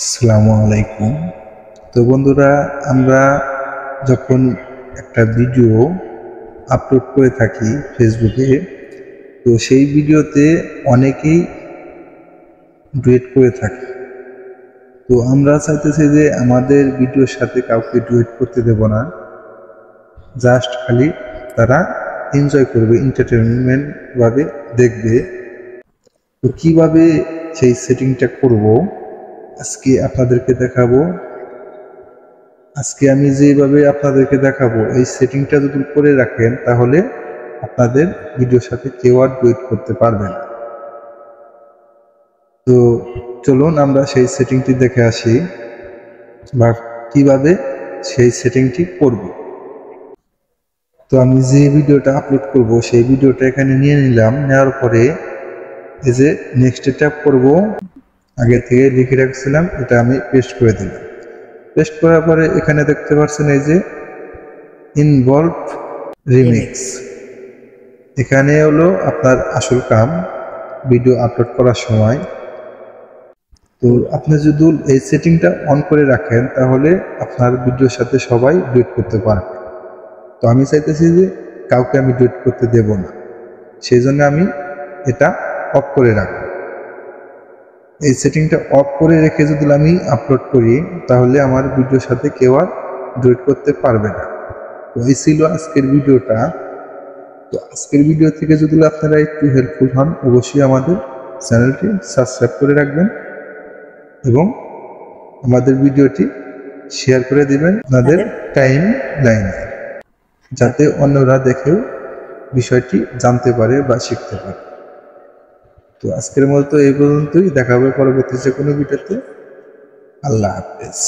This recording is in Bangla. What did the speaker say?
আসসালামু আলাইকুম। তো বন্ধুরা, আমরা যখন একটা ভিডিও আপলোড করে থাকি ফেসবুকে, তো সেই ভিডিওতে অনেকেই ডুয়েট করে থাকে। তো আমরা চাইতেছি যে আমাদের ভিডিওর সাথে কাউকে ডুয়েট করতে দেব না, জাস্ট খালি তারা এনজয় করবে, এন্টারটেনমেন্ট ভাবে দেখবে। তো কিভাবে সেই সেটিংটা করব আজকে আপনাদেরকে দেখাবো। আজকে আমি যেভাবে আপনাদেরকে দেখাবো, এই সেটিংটা যদি করে রাখেন তাহলে আপনাদের ভিডিওর সাথে কেউ আর ডুয়েট করতে পারবে না। তো চলুন আমরা সেই সেটিংটি দেখে আসি বা কিভাবে সেই সেটিংটি করব। তো আমি যে ভিডিওটা আপলোড করব সেই ভিডিওটা এখানে নিয়ে নিলাম। নেওয়ার পরে এই যে নেক্সট ট্যাপ করব, আগে থেকে লিখে রাখছিলাম, এটা আমি পেস্ট করে দিলাম। পেস্ট করার পরে এখানে দেখতে পাচ্ছেন এই যে ইনভলভ রিমিক্স, এখানে হলো আপনার আসল কাম ভিডিও আপলোড করার সময়। তো আপনি যদি এই সেটিংটা অন করে রাখেন তাহলে আপনার ভিডিওর সাথে সবাই ডুয়েট করতে পারবে। তো আমি চাইতেছি যে কাউকে আমি ডুয়েট করতে দেব না, সেই জন্য আমি এটা অফ করে রাখবো। এই সেটিংটা অফ করে রেখে যদি আমি আপলোড করি তাহলে আমার ভিডিওর সাথে কেউ আর ডুয়েট করতে পারবে না। তো এই ছিল আজকের ভিডিওটা। তো আজকের ভিডিও থেকে যদি আপনারা একটু হেল্পফুল হন, অবশ্যই আমাদের চ্যানেলটি সাবস্ক্রাইব করে রাখবেন এবং আমাদের ভিডিওটি শেয়ার করে দিবেন আপনাদের টাইম লাইনে, যাতে অন্যরা দেখেও বিষয়টি জানতে পারে বা শিখতে পারে। তো আজকের মতো এই পর্যন্তই, দেখা হবে পরবর্তী যে কোনো ভিডিওতে। আল্লাহ হাফেজ।